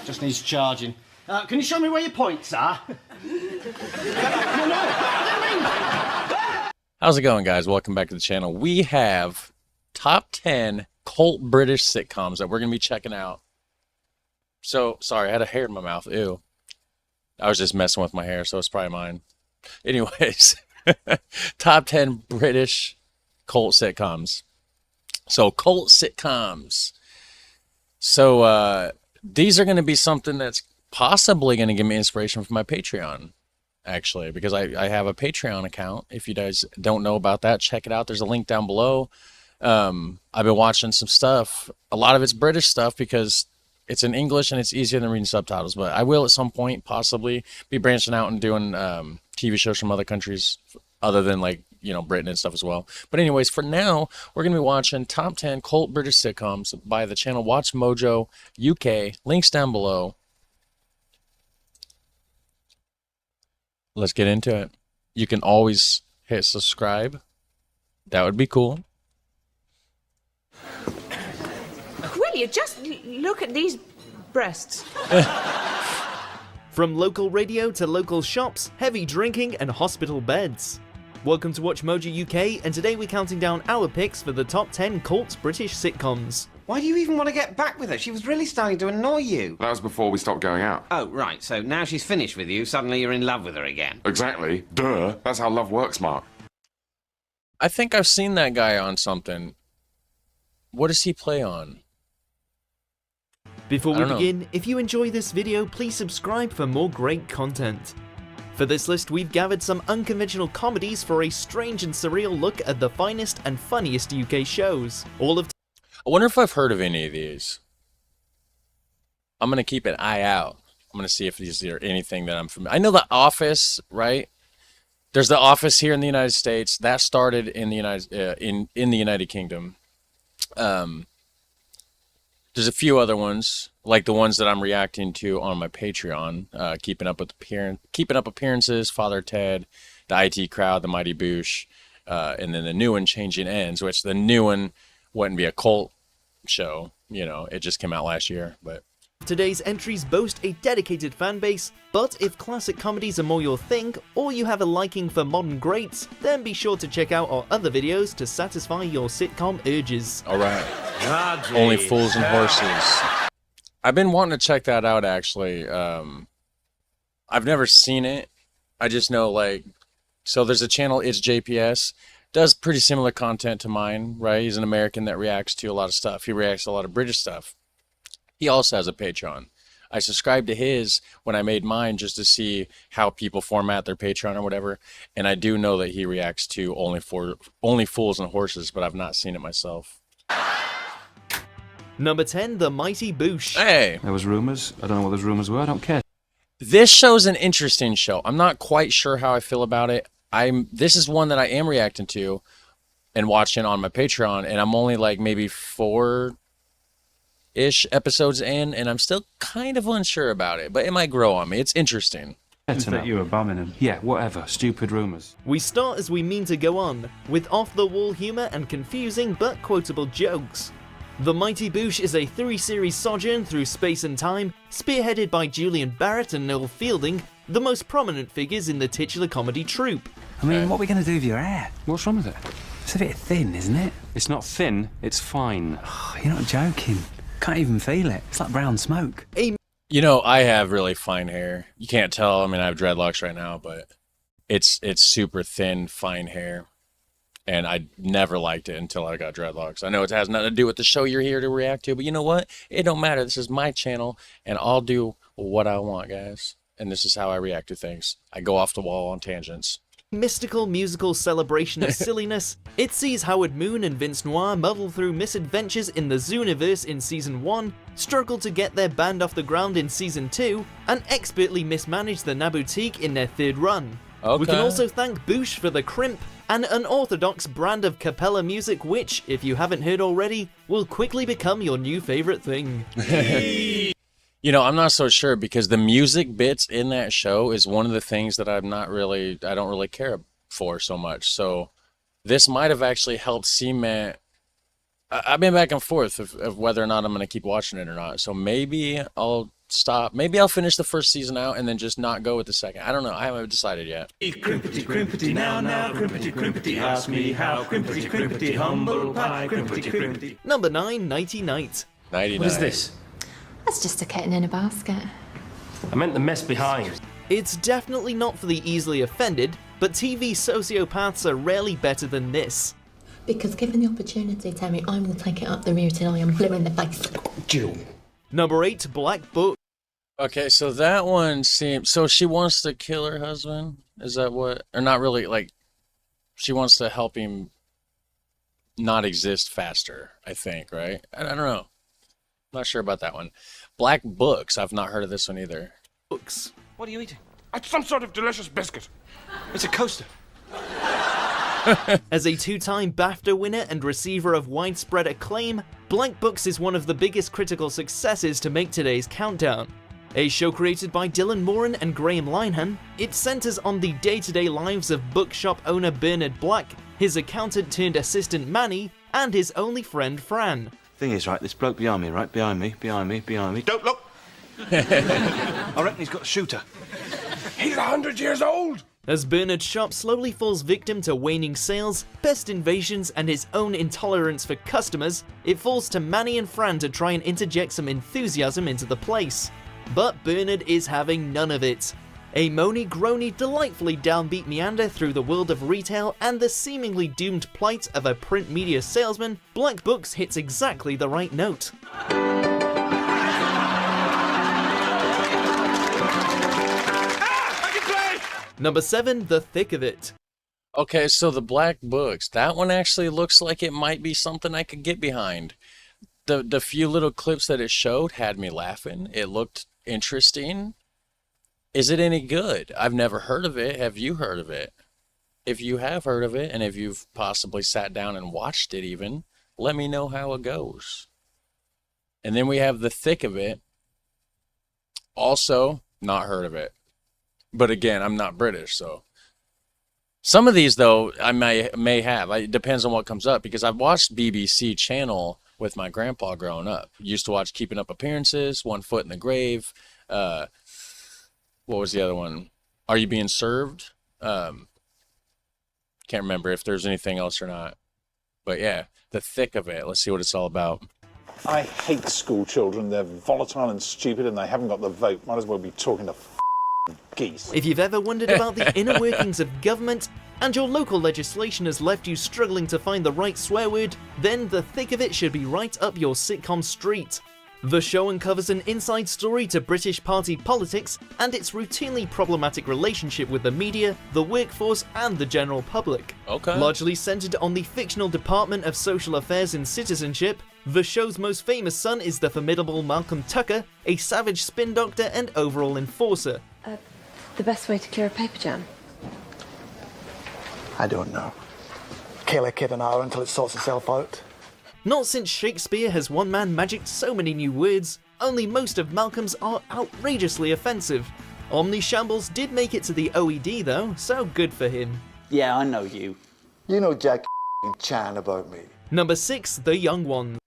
just needs charging. Can you show me where your points are? How's it going, guys? Welcome back to the channel. We have top 10 cult British sitcoms that we're going to be checking out. So, sorry, I had a hair in my mouth. Ew. I was just messing with my hair, so it's probably mine. Anyways, top 10 British cult sitcoms. So, cult sitcoms. So, these are going to be something that's possibly going to give me inspiration for my Patreon, actually, because I have a Patreon account. If you guys don't know about that, check it out. There's a link down below. I've been watching some stuff. A lot of it's British stuff because it's in English and it's easier than reading subtitles. But I will at some point possibly be branching out and doing TV shows from other countries other than, like, you know, Britain and stuff as well. But anyways, for now, we're going to be watching top 10 cult British sitcoms by the channel Watch Mojo UK. Links down below. Let's get into it. You can always hit subscribe. That would be cool. Will you just look at these breasts? From local radio to local shops, heavy drinking and hospital beds. Welcome to Watch Mojo UK, and today we're counting down our picks for the top 10 cult British sitcoms. Why do you even want to get back with her? She was really starting to annoy you. That was before we stopped going out. Oh, right, so now she's finished with you, suddenly you're in love with her again. Exactly. Duh. That's how love works, Mark. I think I've seen that guy on something. What does he play on? Before we begin, if you enjoy this video, please subscribe for more great content. For this list, we've gathered some unconventional comedies for a strange and surreal look at the finest and funniest UK shows. I wonder if I've heard of any of these. I'm going to keep an eye out. I'm going to see if these are anything that I'm familiar. I know The Office, right? There's The Office here in the United States. That started in the United Kingdom. There's a few other ones, like the ones that I'm reacting to on my Patreon. Keeping Up Appearances, Father Ted, The IT Crowd, The Mighty Boosh, and then the new one, Changing Ends, which the new one wouldn't be a cult show, you know, it just came out last year. But today's entries boast a dedicated fan base, but if classic comedies are more your thing, or you have a liking for modern greats, then be sure to check out our other videos to satisfy your sitcom urges. Alright. Only Fools and Horses. I've been wanting to check that out, actually. I've never seen it. I just know, like, so there's a channel, It's JPS, does pretty similar content to mine, right? He's an American that reacts to a lot of stuff. He reacts to a lot of British stuff. He also has a Patreon. I subscribed to his when I made mine just to see how people format their Patreon or whatever. And I do know that he reacts to Only Fools and Horses, but I've not seen it myself. Number 10, The Mighty Boosh. Hey! There was rumours. I don't know what those rumours were. I don't care. This show's an interesting show. I'm not quite sure how I feel about it. This is one that I am reacting to and watching on my Patreon, and I'm only like maybe 4-ish episodes in, and I'm still kind of unsure about it, but it might grow on me. It's interesting. That you were bombing him. Yeah, whatever. Stupid rumours. We start as we mean to go on, with off-the-wall humour and confusing but quotable jokes. The Mighty Boosh is a 3-series sojourn through space and time, spearheaded by Julian Barrett and Noel Fielding, the most prominent figures in the titular comedy troupe. I mean, what are we going to do with your hair? What's wrong with it? It's a bit thin, isn't it? It's not thin. It's fine. Oh, you're not joking. Can't even feel it. It's like brown smoke. You know, I have really fine hair. You can't tell. I mean, I have dreadlocks right now, but it's super thin, fine hair. And I never liked it until I got dreadlocks. I know it has nothing to do with the show you're here to react to, but you know what? It don't matter. This is my channel, and I'll do what I want, guys. And this is how I react to things. I go off the wall on tangents. Mystical musical celebration of silliness, it sees Howard Moon and Vince Noir muddle through misadventures in the Zooniverse in Season 1, struggle to get their band off the ground in Season 2, and expertly mismanage the Naboutique in their 3rd run. Okay. We can also thank Boosh for the crimp, an unorthodox brand of cappella music which, if you haven't heard already, will quickly become your new favourite thing. You know, I'm not so sure because the music bits in that show is one of the things that I don't really care for so much. So this might have actually helped cement I've been back and forth of whether or not I'm going to keep watching it or not. So maybe I'll stop. Maybe I'll finish the first season out and then just not go with the second. I don't know. I haven't decided yet. Crimpety, crimpety, now, crimpety, crimpety, ask me how, crimpety, crimpety, humble pie, crimpety, crimpety. Number 9, Nighty Night. 99. What is this? That's just a kitten in a basket. I meant the mess behind. It's definitely not for the easily offended, but TV sociopaths are rarely better than this. Because given the opportunity, Tammy, I'm going to take it up the rear till I am blue in the face. Jill. Number 8, Black Book. Okay, so that one seems... So she wants to kill her husband? Is that what... Or not really, like... She wants to help him not exist faster, I think, right? I don't know. I'm not sure about that one. Black Books. I've not heard of this one either. Books. What are you eating? It's some sort of delicious biscuit. It's a coaster. As a 2-time BAFTA winner and receiver of widespread acclaim, Black Books is one of the biggest critical successes to make today's countdown. A show created by Dylan Moran and Graham Linehan, it centers on the day-to-day lives of bookshop owner Bernard Black, his accountant turned assistant Manny, and his only friend Fran. Thing is, right, this bloke behind me, right? Behind me. Don't look! I reckon he's got a shooter. He's 100 years old. As Bernard's shop slowly falls victim to waning sales, pest invasions, and his own intolerance for customers, it falls to Manny and Fran to try and interject some enthusiasm into the place. But Bernard is having none of it. A moany-groany, delightfully downbeat meander through the world of retail and the seemingly doomed plight of a print media salesman, Black Books hits exactly the right note. Number 7, The Thick of It. Okay, so the Black Books. That one actually looks like it might be something I could get behind. The few little clips that it showed had me laughing. It looked interesting. Is it any good? I've never heard of it. Have you heard of it? If you have heard of it, and if you've possibly sat down and watched it even, let me know how it goes. And then we have The Thick of It. Also, not heard of it. But again, I'm not British, so. Some of these, though, I may have. It depends on what comes up, because I've watched BBC Channel with my grandpa growing up. Used to watch Keeping Up Appearances, One Foot in the Grave. What was the other one? Are You Being Served? Can't remember if there's anything else or not. But yeah, The Thick of It. Let's see what it's all about. I hate school children. They're volatile and stupid, and they haven't got the vote. Might as well be talking to geese. If you've ever wondered about the inner workings of government, and your local legislation has left you struggling to find the right swear word, then The Thick of It should be right up your sitcom street. The show uncovers an inside story to British party politics and its routinely problematic relationship with the media, the workforce, and the general public. Okay. Largely centered on the fictional Department of Social Affairs and Citizenship, the show's most famous son is the formidable Malcolm Tucker, a savage spin doctor and overall enforcer. The best way to cure a paper jam? I don't know. Kill a kid an hour until it sorts itself out. Not since Shakespeare has one man magicked so many new words, only most of Malcolm's are outrageously offensive. Omni Shambles did make it to the OED though, so good for him. Yeah, I know you. You know Jack Chan about me. Number 6, The Young Ones.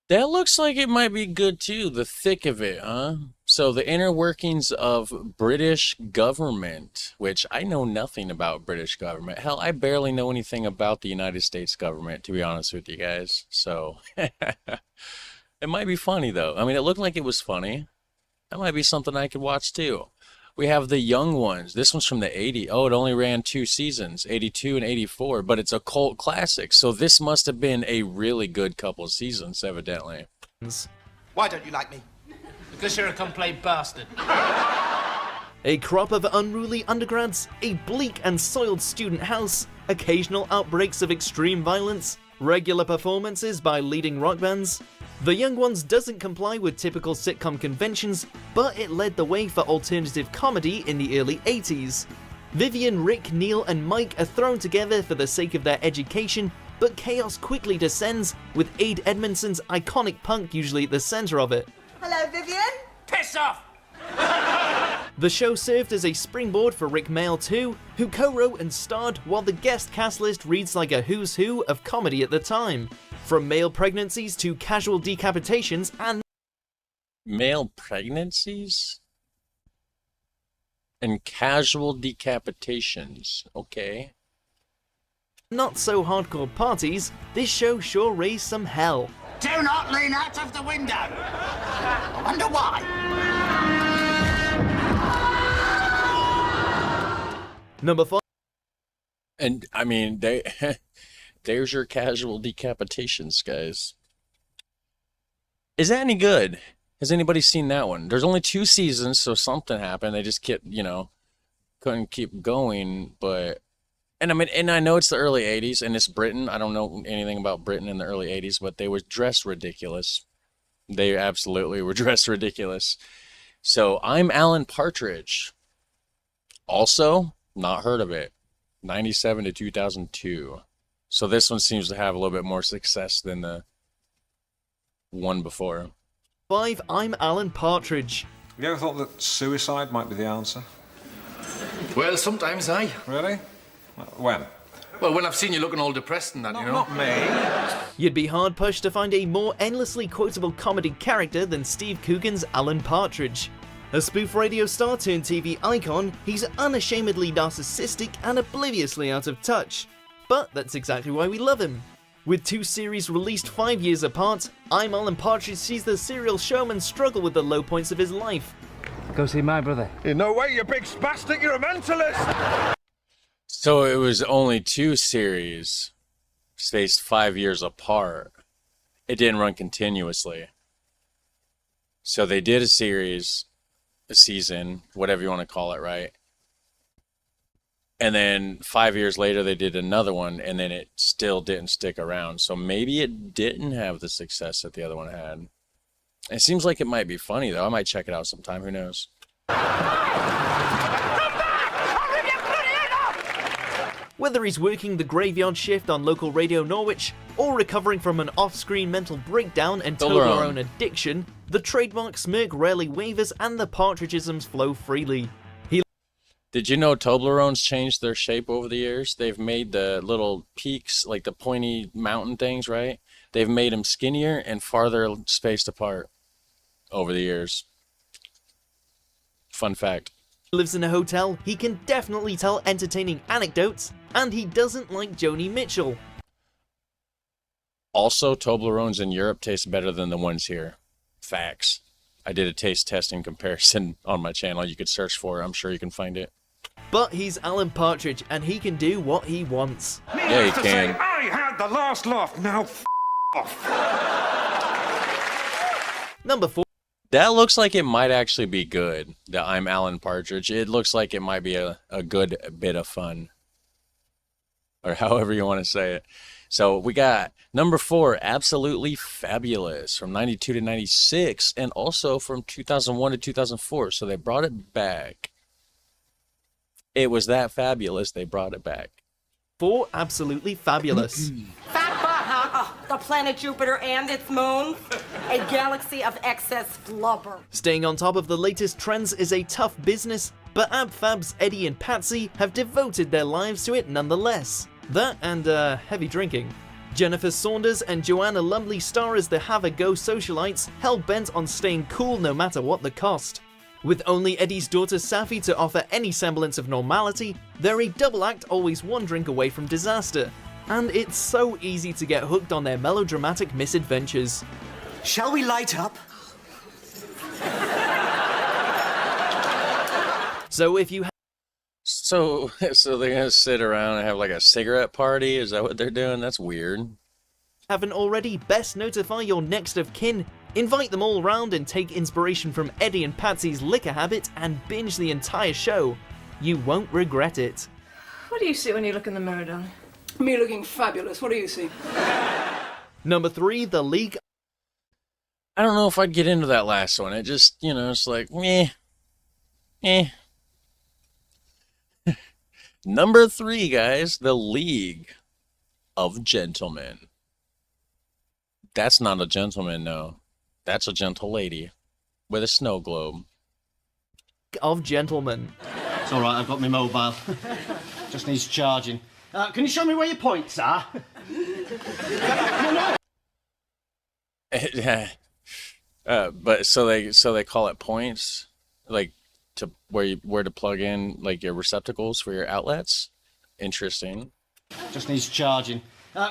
That looks like it might be good too, The Thick of It, huh? So the inner workings of British government, which I know nothing about British government. Hell, I barely know anything about the United States government, to be honest with you guys. So it might be funny though. I mean, it looked like it was funny. That might be something I could watch too. We have The Young Ones. This one's from the 80s. Oh, it only ran 2 seasons, 82 and 84, but it's a cult classic. So this must have been a really good couple of seasons, evidently. Why don't you like me? Because you're a complete bastard. A crop of unruly undergrads, a bleak and soiled student house, occasional outbreaks of extreme violence, regular performances by leading rock bands. The Young Ones doesn't comply with typical sitcom conventions, but it led the way for alternative comedy in the early 80s. Vivian, Rick, Neil, and Mike are thrown together for the sake of their education, but chaos quickly descends, with Aid Edmondson's iconic punk usually at the center of it. Hello, Vivian. Piss off! The show served as a springboard for Rick Mayall too, who co-wrote and starred while the guest cast list reads like a who's who of comedy at the time. From male pregnancies to casual decapitations and Male pregnancies? And casual decapitations. Okay. not so hardcore parties, this show sure raised some hell. Do not lean out of the window. I wonder why. Number 5. And I mean, there's your casual decapitations, guys. Is that any good? Has anybody seen that one? There's only 2 seasons, so something happened. They just kept, couldn't keep going. But, and I mean, and I know it's the early 80s, and it's Britain. I don't know anything about Britain in the early 80s, but they were dressed ridiculous. They absolutely were dressed ridiculous. So, I'm Alan Partridge. Also, not heard of it. 97 to 2002. So this one seems to have a little bit more success than the one before. 5. I'm Alan Partridge. Have you ever thought that suicide might be the answer? Well, sometimes I. Really? When? Well, when I've seen you looking all depressed and that, you know. Not me. You'd be hard-pushed to find a more endlessly quotable comedy character than Steve Coogan's Alan Partridge. A spoof radio star turned TV icon, he's unashamedly narcissistic and obliviously out of touch. But that's exactly why we love him. With 2 series released 5 years apart, I'm Alan Partridge sees the serial showman struggle with the low points of his life. Go see my brother. In no way, you big spastic, you're a mentalist! So it was only 2 series spaced 5 years apart. It didn't run continuously. So they did a season, whatever you want to call it, right? And then 5 years later, they did another one, and then it still didn't stick around. So maybe it didn't have the success that the other one had. It seems like it might be funny, though. I might check it out sometime. Who knows? Whether he's working the graveyard shift on local Radio Norwich, or recovering from an off-screen mental breakdown and Toblerone addiction, the trademark smirk rarely wavers and the Partridgeisms flow freely. Did you know Toblerones changed their shape over the years? They've made the little peaks, like the pointy mountain things, right? They've made them skinnier and farther spaced apart over the years. Fun fact. Lives in a hotel, he can definitely tell entertaining anecdotes, and he doesn't like Joni Mitchell. Also, Toblerones in Europe taste better than the ones here. Facts. I did a taste testing comparison on my channel. You could search for it. I'm sure you can find it. But he's Alan Partridge, and he can do what he wants. Yeah, he can. I had the last laugh, now off. Number 4. That looks like it might actually be good, the I'm Alan Partridge. It looks like it might be a good bit of fun. Or however you want to say it. So we got number 4, Absolutely Fabulous, from 92 to 96, and also from 2001 to 2004. So they brought it back. It was that fabulous, they brought it back. 4, Absolutely Fabulous. Fat butt, huh? The planet Jupiter and its moons? A galaxy of excess flubber. Staying on top of the latest trends is a tough business, but Ab Fab's Eddie and Patsy have devoted their lives to it nonetheless. That and heavy drinking. Jennifer Saunders and Joanna Lumley star as the have-a-go socialites, hell-bent on staying cool no matter what the cost. With only Eddie's daughter Safi to offer any semblance of normality, they're a double act always one drink away from disaster. And it's so easy to get hooked on their melodramatic misadventures. Shall we light up? So if you So they're gonna sit around and have like a cigarette party? Is that what they're doing? That's weird. haven't already, best notify your next of kin. Invite them all round and take inspiration from Eddie and Patsy's liquor habit and binge the entire show. You won't regret it. What do you see when you look in the mirror, darling? Me looking fabulous. What do you see? Number 3, The League. I don't know if I'd get into that last one. It just, it's like, meh. Number 3, guys, The League of Gentlemen. That's not a gentleman, no. That's a gentle lady with a snow globe. Of Gentlemen. It's all right, I've got my mobile. Just needs charging. Can you show me where your points are? But so they call it points, like to where to plug in like your receptacles for your outlets. Interesting. Just needs charging.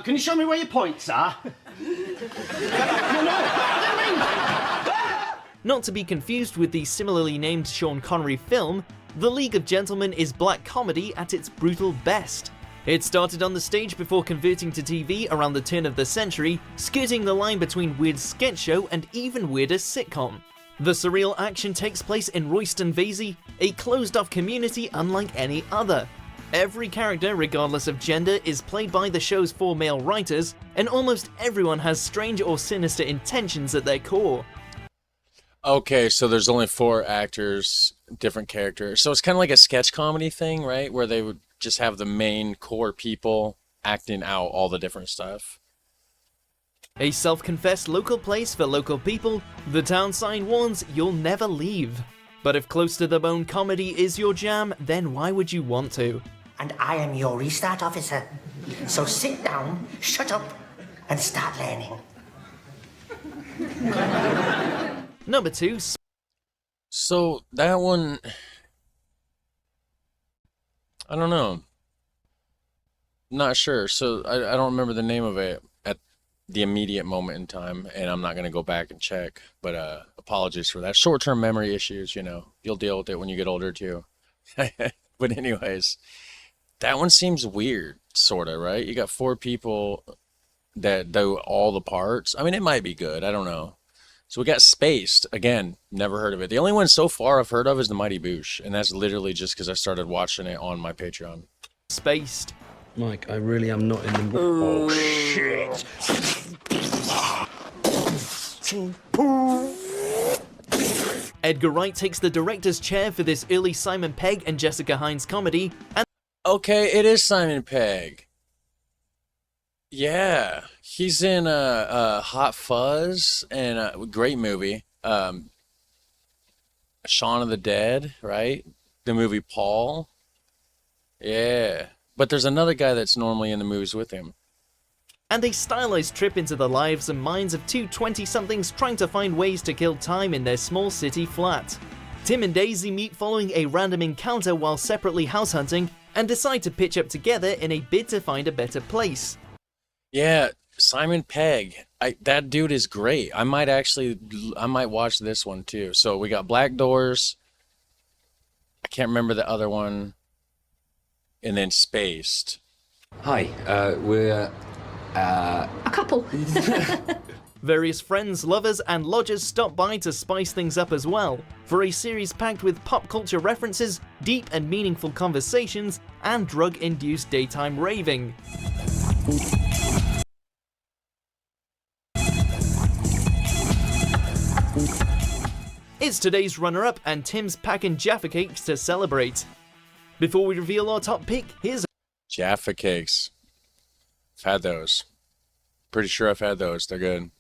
Can you show me where your points are? Not to be confused with the similarly named Sean Connery film, The League of Gentlemen is black comedy at its brutal best. It started on the stage before converting to TV around the turn of the century, skirting the line between weird sketch show and even weirder sitcom. The surreal action takes place in Royston Vasey, a closed-off community unlike any other. Every character, regardless of gender, is played by the show's 4 male writers, and almost everyone has strange or sinister intentions at their core. Okay, so there's only 4 actors, different characters. So it's kind of like a sketch comedy thing, right? Where they would just have the main core people acting out all the different stuff. A self-confessed local place for local people, the town sign warns you'll never leave. But if close to the bone comedy is your jam, then why would you want to? And I am your restart officer. So sit down, shut up, and start learning. Number 2. So that one, I don't know. Not sure. So I don't remember the name of it at the immediate moment in time, and I'm not going to go back and check. But apologies for that. Short-term memory issues, you know. You'll deal with it when you get older too. But anyways, that one seems weird, sort of, right? You got 4 people that do all the parts. I mean, it might be good. I don't know. So we got Spaced. Again, never heard of it. The only one so far I've heard of is the Mighty Boosh, and that's literally just because I started watching it on my Patreon. Spaced. Mike, I really am not in the mood. Oh, shit. Edgar Wright takes the director's chair for this early Simon Pegg and Jessica Hines comedy, and okay, it is Simon Pegg. Yeah, he's in Hot Fuzz and a great movie. Shaun of the Dead, right? The movie Paul. Yeah, but there's another guy that's normally in the movies with him. And a stylized trip into the lives and minds of 2 20-somethings trying to find ways to kill time in their small city flat. Tim and Daisy meet following a random encounter while separately house hunting and decide to pitch up together in a bid to find a better place. Yeah, Simon Pegg. That dude is great. I might watch this one too. So we got Black Doors. I can't remember the other one. And then Spaced. Hi, we're A couple. Various friends, lovers, and lodgers stop by to spice things up as well, for a series packed with pop culture references, deep and meaningful conversations, and drug-induced daytime raving. It's today's runner-up, and Tim's packing Jaffa Cakes to celebrate. Before we reveal our top pick, here's Jaffa Cakes. I've had those. Pretty sure I've had those. They're good.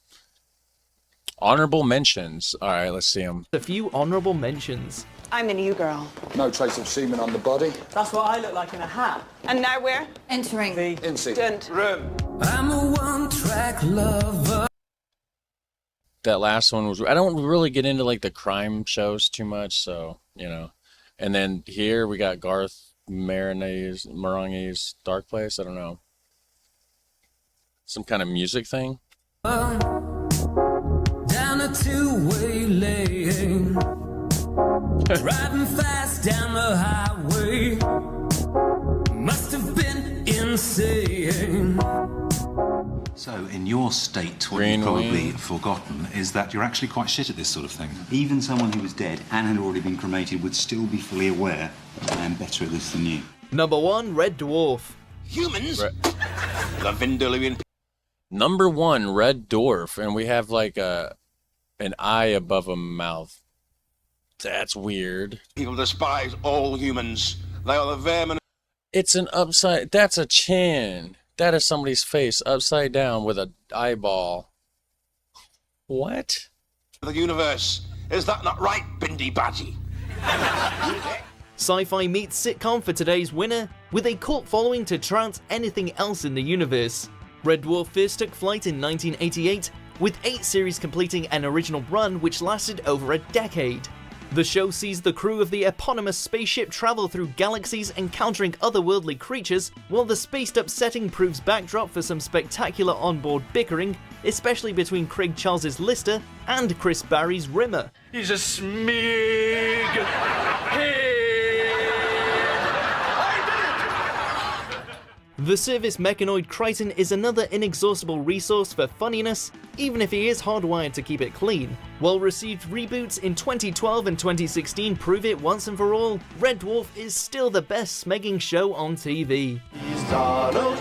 Honorable mentions. All right, let's see them. a few honorable mentions. I'm into you, girl. No trace of semen on the body. That's what I look like in a hat. And now we're entering the incident room. I'm a one-track lover. That last one was, I don't really get into like the crime shows too much, so, you know. And then here we got Garth Marenghi's Dark Place. I don't know. Some kind of music thing. Down a two-way lane. Driving fast down the highway. Must have been insane. So, in your state, what you've probably forgotten is that you're actually quite shit at this sort of thing. Even someone who was dead and had already been cremated would still be fully aware that I am better at this than you. Number 1, Red Dwarf. Humans? Number 1, Red Dwarf, and we have like an eye above a mouth. That's weird. People despise all humans. They are the vermin. It's an upside, that's a chin. That is somebody's face upside down with an eyeball. What? The universe. Is that not right, Bindi Badgie? Sci-fi meets sitcom for today's winner, with a cult following to trounce anything else in the universe. Red Dwarf first took flight in 1988, with 8 series completing an original run which lasted over a decade. The show sees the crew of the eponymous spaceship travel through galaxies encountering otherworldly creatures, while the spaced-up setting proves backdrop for some spectacular onboard bickering, especially between Craig Charles's Lister and Chris Barry's Rimmer. He's a smig. The service mechanoid Crichton is another inexhaustible resource for funniness, even if he is hardwired to keep it clean. While received reboots in 2012 and 2016 prove it once and for all, Red Dwarf is still the best smegging show on TV. He's Arnold,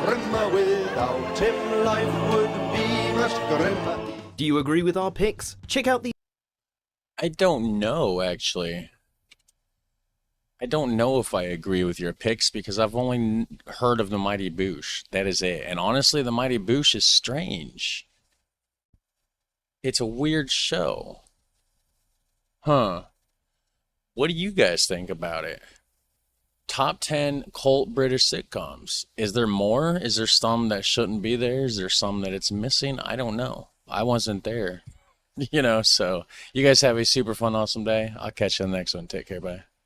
Rimmer. Without him, life would be much grimmer. Do you agree with our picks? Check out the... I don't know, actually. I don't know if I agree with your picks because I've only heard of the Mighty Boosh. That is it. And honestly, the Mighty Boosh is strange. It's a weird show. Huh. What do you guys think about it? Top 10 cult British sitcoms. Is there more? Is there some that shouldn't be there? Is there some that it's missing? I don't know. I wasn't there. You know, so you guys have a super fun, awesome day. I'll catch you on the next one. Take care. Bye.